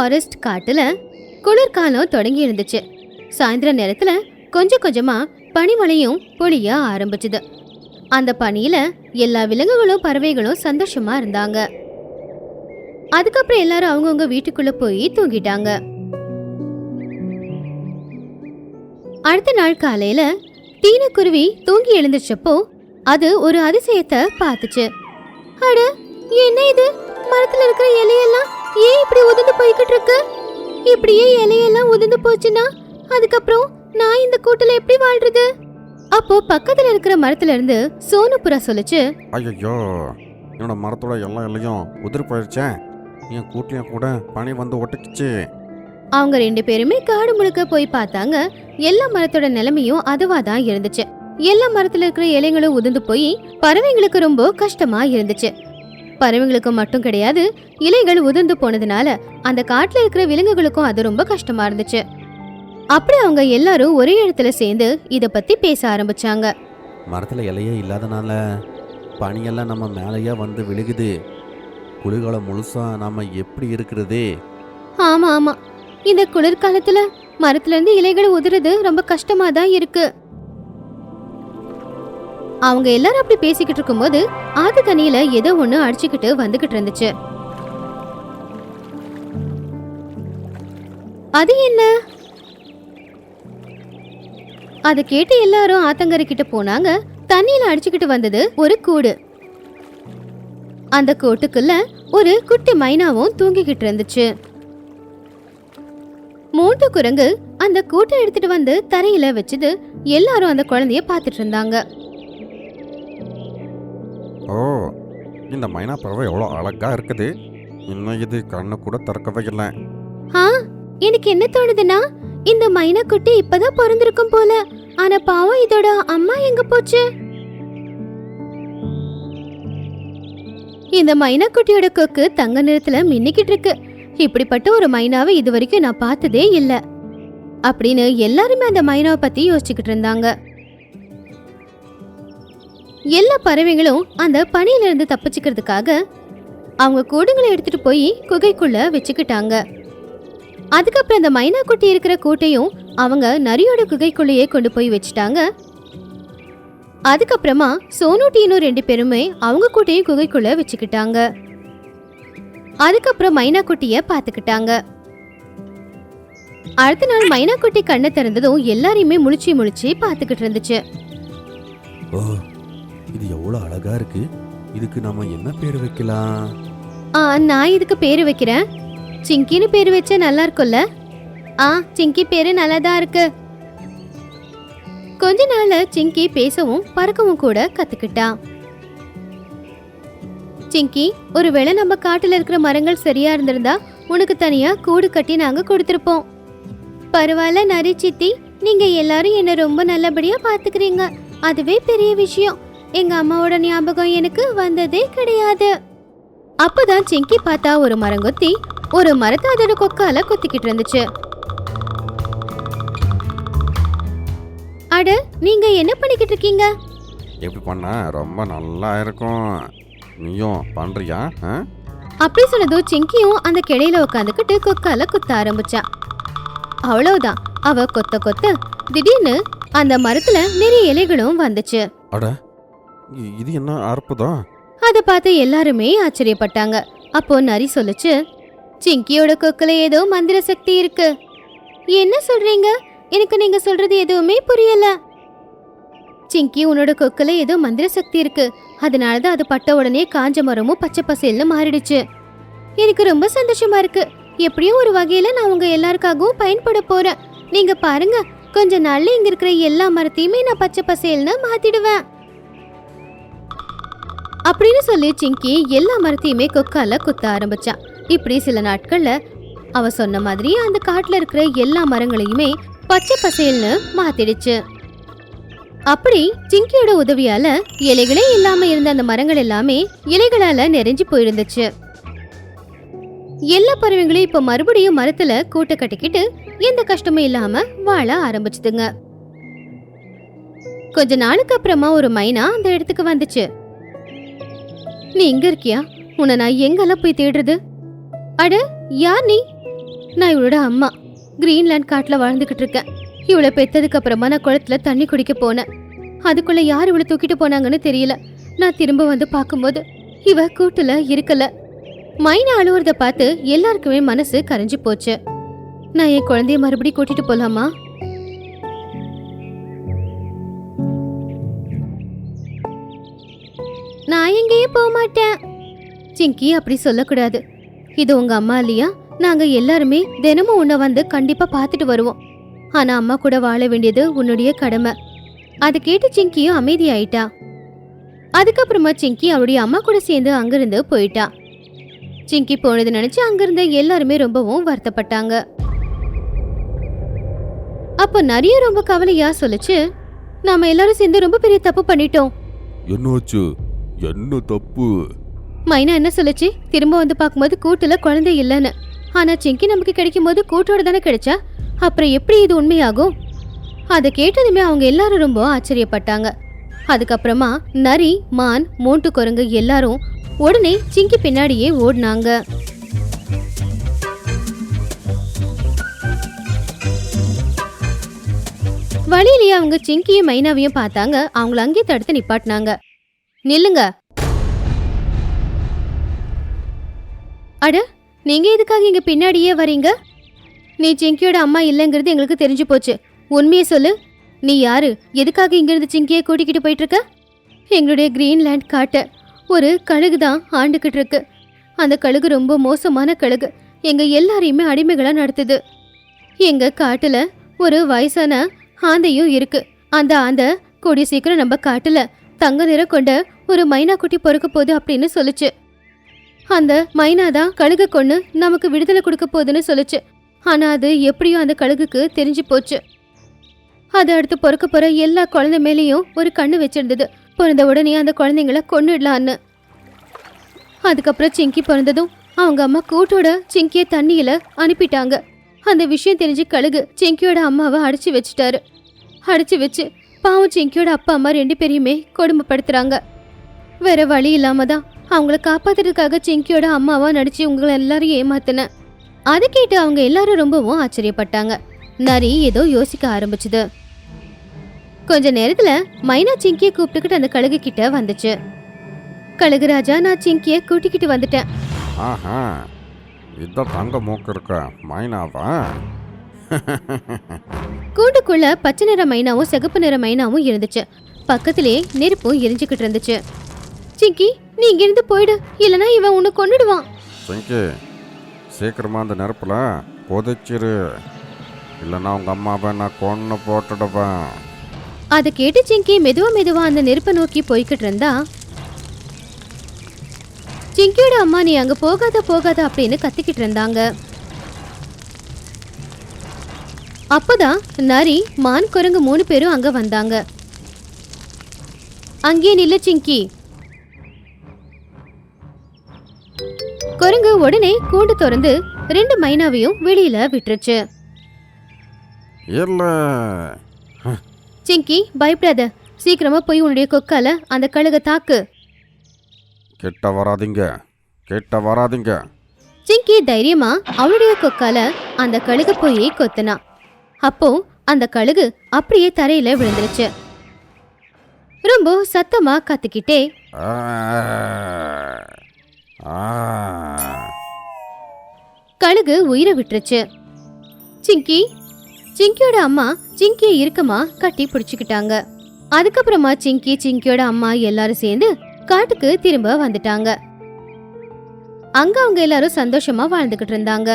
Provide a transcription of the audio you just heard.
Forest காட்டுல குளிர்காலம் தொடங்கி இருந்துச்சு. சாயந்தர நேரத்துல கொஞ்சம் கொஞ்சமா பனிமழையும் பொழிய ஆரம்பிச்சுது. அந்த பனியில எல்லா விலங்குகளும் பறவைகளும் சந்தோஷமா இருந்தாங்க. அதுக்கப்புறம் எல்லாரும் அவங்கவுங்க வீட்டுக்குள்ள போய் தூங்கிட்டாங்க. அடுத்த நாள் காலையில டீனக்குருவி தூங்கி எழுந்திருச்சப்போ அது ஒரு அதிசயத்தை பார்த்துச்சு. அட, என்ன இது? மரத்துல இருக்கிற இலையெல்லாம் ஏன் இப்படி உதிர்ந்து போய்கிட்டு இருக்கு? இப்படியே இலையெல்லாம் உதிர்ந்து போச்சுன்னா அதுக்கப்புறம் நான் இந்த கூட்டுல எப்படி வாழ்றது? அப்போ பக்கத்துல இருக்கிற மரத்துல இருந்து சோனுபுரா சொல்லுச்சு, ஐயோ, என்னோட மரத்தோட எல்லா இலையும் உதிர் போயிடுச்சேன். என் கூட்டிலையும் கூட பனி வந்து ஒட்டிக்கிச்சு. அவங்க 2 பேருமே காடு முழுக்க போய் பார்த்தாங்க. எல்லா மரத்தோட நிலைமையும் அதுவா தான் இருந்துச்சு. எல்லா மரத்துல இருக்கிற இலைங்களும் உதிர்ந்து போய் பறவைங்களுக்கு ரொம்ப கஷ்டமா இருந்துச்சு. பறவைங்களுக்கு மட்டும் கிடையாது, இலைகள் உதிர்ந்து போனதுனால அந்த காட்டுல இருக்கிற விலங்குகளுக்கும் அது ரொம்ப கஷ்டமா இருந்துச்சு. அப்படி அவங்க எல்லாரும் ஒரே இடத்துல சேர்ந்து இத பத்தி பேச ஆரம்பிச்சாங்க. மரத்துல இலையே இல்லாதனால பனியெல்லாம் நம்ம மேலேயே வந்து விழுகுது. குளிர்காலம் முழுசா நாம எப்படி இருக்கிறது? ஆமா ஆமா, இந்த குளிர்காலத்துல மரத்துல இருந்து இலைகள் உதிருது ரொம்ப கஷ்டமா தான் இருக்கு. அவங்க எல்லாரும் அப்படி பேசிக்கிட்டு இருக்கும்போது ஆத்து தண்ணியில ஏதோ ஒண்ணு அடிச்சுக்கிட்டு வந்துகிட்டு இருந்துச்சு. அது என்ன? அத கேட்டு எல்லாரும் ஆத்தங்கரை கிட்ட போனாங்க. தண்ணியில அடிச்சுக்கிட்டு வந்தது ஒரு கூடு. அந்த கூட்டுக்குள்ள ஒரு குட்டி மைனாவும் தூங்கிக்கிட்டு இருந்துச்சு. மூன்று குரங்கு அந்த கூட்டை எடுத்துட்டு வந்து தரையில வச்சுது. எல்லாரும் அந்த குழந்தைய பாத்துட்டு இருந்தாங்க. ஓ, இந்த மைனா பறவை எவ்வளோ அழகா இருக்குது. இன்னும் இது கண்ணு கூட திறக்கவே இல்லை. எனக்கு என்ன தோணுதுன்னா, இந்த மைனா குட்டி இப்பதான் பிறந்திருக்கும் போல. ஆனா பாவம், இதோட அம்மா எங்க போச்சு? இந்த மைனா குட்டியோட கொக்கு தங்க நிறத்துல மின்னிக்கிட்டு இருக்கு. இப்படிப்பட்ட ஒரு மைனாவை இது வரைக்கும் நான் பார்த்ததே இல்ல அப்படின்னு எல்லாருமே அந்த மைனாவை பத்தி யோசிச்சுக்கிட்டு இருந்தாங்க. எல்லா பறவைகளும் அந்த பனியில இருந்து தப்பிச்சுக்கிறதுக்காக அவங்க கூடுங்களை எடுத்துட்டு போய் குகைக்குள்ள வச்சுக்கிட்டாங்க. அதுக்கப்புறம் அந்த மைனா குட்டி இருக்கிற கூட்டையும் அவங்க நரியோட குகைக்குள்ளேயே கொண்டு போய் வச்சுட்டாங்க. அதுக்கப்புறமா சோனுட்டினும் 2 பேருமே அவங்க கூட்டையும் குகைக்குள்ள வச்சுக்கிட்டாங்க. அதுக்கப்புறம் மைனா குட்டிய பாத்துக்கிட்டாங்க. அடுத்த நாள் மைனா குட்டி கண்ணை திறந்ததும் எல்லாரையுமே முழிச்சு பாத்துக்கிட்டு இருந்துச்சு. ஓ, இது எவ்வளவு அழகா இருக்கு. இதுக்கு நாம என்ன பேர் வைக்கலாம்? நான் இதுக்கு பேரு வைக்கிறேன். சிங்கின்னு பேரு வச்சா நல்லா இருக்கும்ல? சிங்கி பேரு நல்லாதான் இருக்கு. கொஞ்ச நாள்ல சிங்கி பேசவும் பறக்கவும் கூட கத்துக்கிட்டா. சிங்கி, ஒருவேளை நம்ம காட்டுல இருக்கிற மரங்கள் சரியா இருந்திருந்தா உனக்கு தனியா கூடு கட்டி நாங்க கொடுத்திருப்போம். பரவாயில்ல நரி சித்தி, நீங்க எல்லாரும் என்ன ரொம்ப நல்லபடியா பாத்துக்கிறீங்க. அதுவே பெரிய விஷயம். எங்க அம்மாவோட ஞாபகம் எனக்கு வந்ததே கிடையாது. அப்பதான் சிங்கி பார்த்தா ஒரு மரங்கொத்தி ஒரு மரத்தை அதோட கொக்கால கொத்திக்கிட்டு இருந்துச்சு. அட, நீங்க என்ன பண்ணிக்கிட்டு இருக்கீங்க? எப்படி பண்ண ரொம்ப நல்லா இருக்கும். நீயும் பண்றியா? அப்படி சொன்னதும் சிங்கியும் அந்த கிளையில உட்காந்துக்கிட்டு கொக்கால குத்த ஆரம்பிச்சா. அவ்வளவுதான், அவ கொத்த கொத்த திடீர்னு அந்த மரத்துல நிறைய இலைகளும் வந்துச்சு. அட, இது என்ன அற்புதம்! அத பார்த்து எல்லாருமே ஆச்சரியப்பட்டாங்க. அப்போ நரி சொல்லுச்சு, சிங்கியோட கொக்குல ஏதோ மந்திர சக்தி இருக்கு. என்ன சொல்றீங்க? எனக்கு நீங்க சொல்றது எதுவுமே புரியல. சிங்கி, உன்னோட கொக்குல ஏதோ மந்திர சக்தி இருக்கு. அதனாலதான் அது பட்ட உடனே காஞ்ச மரமும் பச்சை பசேல்னு மாறிடுச்சு. எனக்கு ரொம்ப சந்தோஷமா இருக்கு. எப்படியும் ஒரு வகையில நான் உங்க எல்லாருக்காகவும் பயன்பட போறேன். நீங்க பாருங்க, கொஞ்ச நாள்ல இங்க இருக்கிற எல்லா மரத்தையுமே நான் பச்சை பசேல்னு மாத்திடுவேன் அப்படின்னு சொல்லி சிங்கி எல்லா மரத்தையுமே கொக்கால குத்த ஆரம்பிச்சா. இப்படி சில நாட்கள்ல அவ சொன்ன மாதிரி அந்த காட்டுல இருக்கிற எல்லா மரங்களையுமே பச்சை பசேல்னு மாத்திடுச்சு. அப்படி சிங்கியோட உதவியால இலைகளே இல்லாம இருந்த அந்த மரங்கள் எல்லாமே இலைகளால நிறைஞ்சு போயிருந்துச்சு. எல்லா பறவைகளும் இப்ப மறுபடியும் மரத்துல கூட்ட கட்டிக்கிட்டு எந்த கஷ்டமும் இல்லாம வாழ ஆரம்பிச்சுதுங்க. கொஞ்ச நாளுக்கு அப்புறமா ஒரு மைனா அந்த இடத்துக்கு வந்துச்சு. நீ இங்க இருக்கியா? உன்னை நான் எங்கெல்லாம் போய் தேடுறது? அட, யார் நீ? நான் இவளோட அம்மா கிரீன்லாண்ட் காட்டுல வாழ்ந்துகிட்டு இருக்கேன். இவளை பெத்ததுக்கு அப்புறமா நான் குளத்துல தண்ணி குடிக்க போனேன். அதுக்குள்ள யார் இவளை தூக்கிட்டு போனாங்கன்னு தெரியல. நான் திரும்ப வந்து பார்க்கும்போது இவ கூட்டுல இருக்கல. மைனா அழுவுறத பார்த்து எல்லாருக்குமே மனசு கரைஞ்சு போச்சு. நான் என் குழந்தைய மறுபடியும் கூட்டிட்டு போலாமா? நான் எங்கேயும் போக மாட்டேன். சிங்கி, அப்படி சொல்லக்கூடாது. இது உங்க அம்மா இல்லையா? நாங்க எல்லாருமே தினமும் உன்னை வந்து கண்டிப்பா பார்த்துட்டு வருவோம். ஆனா அம்மா கூட வாழ வேண்டியது உன்னுடைய கடமை. அதை கேட்டு சிங்கியும் அமைதியாயிட்டா. அதுக்கப்புறமா சிங்கி அவளுடைய அம்மா கூட சேர்ந்து அங்கிருந்து போயிட்டா. சிங்கி போனது நினைச்சு அங்கிருந்த எல்லாருமே ரொம்பவும் வருத்தப்பட்டாங்க. அப்ப நிறைய ரொம்ப கவலையா சொல்லுச்சு, நாம எல்லாரும் சேர்ந்து ரொம்ப பெரிய தப்பு பண்ணிட்டோம். என்னாச்சு? என்ன தப்பு? மைனா என்ன சொல்லுச்சு? திரும்ப வந்து பார்க்கும்போது கூட்டுல குழந்தை இல்லைன்னு. ஆனா சிங்கி நமக்கு கிடைக்கும் போது கூட்டோட தானே கிடைச்சா. அப்புறம் எப்படி இது உண்மையாகும்? அதை கேட்டதுமே அவங்க எல்லாரும் ரொம்ப ஆச்சரியப்பட்டாங்க. அதுக்கப்புறமா நரி, மான், மோண்டு குரங்கு எல்லாரும் உடனே சிங்கி பின்னாடியே ஓடினாங்க. வழியிலேயே அவங்க சிங்கியும் மைனாவையும் பார்த்தாங்க. அவங்கள அங்கே தடுத்து நிப்பாட்டினாங்க. நில்லுங்க. அட, நீங்க எதுக்காக இங்க பின்னாடியே வரீங்க? நீ சிங்கியோட அம்மா இல்லைங்கிறது எங்களுக்கு தெரிஞ்சு போச்சு. உண்மையை சொல்லு, நீ யாரு? எதுக்காக இங்கிருந்து சிங்கியை கூட்டிக்கிட்டு போயிட்டு இருக்க? எங்களுடைய கிரீன்லாண்ட் காட்டை ஒரு கழுகு தான் ஆண்டுகிட்டு இருக்கு. அந்த கழுகு ரொம்ப மோசமான கழுகு. எங்க எல்லாரையுமே அடிமைகளா நடத்துது. எங்க காட்டுல ஒரு வயசான ஆந்தையும் இருக்கு. அந்த ஆந்தை கூடிய சீக்கிரம் நம்ம காட்டுல தங்க நிறம் கொண்ட ஒரு மைனா குட்டி பொறுக்க போகுது அப்படின்னு சொல்லுச்சு. அந்த மைனா தான் கழுகு கொண்டு நமக்கு விடுதலை கொடுக்க போகுதுன்னு சொல்லுச்சு. ஆனா அது எப்படியோ அந்த கழுகுக்கு தெரிஞ்சு போச்சு. அது அடுத்து பொறுக்க போற எல்லா குழந்தை மேலேயும் ஒரு கண்ணு வச்சிருந்தது. பிறந்த உடனே அந்த குழந்தைங்களை கொன்னுடலான்னு. அதுக்கப்புறம் சிங்கி பிறந்ததும் அவங்க அம்மா கூட்டோட சிங்கிய தண்ணியில அனுப்பிட்டாங்க. அந்த விஷயம் தெரிஞ்சு கழுகு சிங்கியோட அம்மாவை அடைச்சி வச்சுட்டாரு. அடைச்சி வச்சு பாவம் சிங்கியோட அப்பா அம்மா 2 பேரையுமே கொடுமைப்படுத்துறாங்க. வேற வழி இல்லாம தான் அவங்கள காப்பாத்துறதுக்காக சிங்கியோட அம்மாவா நடிச்சு உங்களை எல்லாரையும் ஏமாத்தினேன். அதை கேட்டு அவங்க எல்லாரும் ரொம்பவும் ஆச்சரியப்பட்டாங்க. நரி ஏதோ யோசிக்க ஆரம்பிச்சுது. கொஞ்ச நேரத்துல மைனா சிங்கிய கூப்பிட்டுக்கிட்டு அந்த கழுகு கிட்ட வந்துச்சு. கழுகு ராஜா, நான் சிங்கிய கூட்டிக்கிட்டு வந்துட்டேன். ஆஹா, இத தங்க மூக்கு இருக்க மைனாவா? கூட்டுக்குள்ள பச்சை நிற மைனாவும் சிகப்பு நிற மைனாவும் இருந்துச்சு. பக்கத்திலே நெருப்பும் எரிஞ்சுக்கிட்டு இருந்துச்சு. சிங்கி, நீ இங்கிருந்து போயிடு, இல்லனா இவன் உன்னை கொன்னுடுவான். சிங்கி, சீக்கிரமா அந்த நெருப்புல கொதிச்சிரு, இல்லைன்னா உங்க அம்மாவை நான் கொன்னு போட்டுடுவேன். அதை கேட்டு சிங்கி மெதுவா அந்த நெருப்பை நோக்கி போய்கிட்டு இருந்தா. சிங்கியோட அம்மா நீ அங்க போகாத அப்படின்னு கத்திக்கிட்டு இருந்தாங்க. அப்பதான் நரி, மான், குரங்கு 3 பேரும் அங்க வந்தாங்க. அங்கே நில்லு சிங்கி. குரங்கு உடனே கூண்டு திறந்து 2 மைனாவையும் வெளியில விட்டுருச்சு. இல்ல சிங்கி, பயப்படாத. சீக்கிரமா போய் உன்னுடைய கொக்கால அந்த கழுக தாக்கு. கிட்ட வராதீங்க. சிங்கி தைரியமா அவளுடைய கொக்கால அந்த கழுக போய் கொத்துனா. அப்போ அந்த கழுகு அப்படியே தரையில விழுந்துருச்சு. ரொம்ப சத்தமா கத்திக்கிட்டே கழுகு உயிரை விட்டுருச்சு. சிங்கியோட அம்மா சிங்கியை இறுக்கமா கட்டி பிடிச்சுக்கிட்டாங்க. அதுக்கப்புறமா சிங்கியோட அம்மா எல்லாரும் சேர்ந்து காட்டுக்கு திரும்ப வந்துட்டாங்க. அங்க அவங்க எல்லாரும் சந்தோஷமா வாழ்ந்துகிட்டு இருந்தாங்க.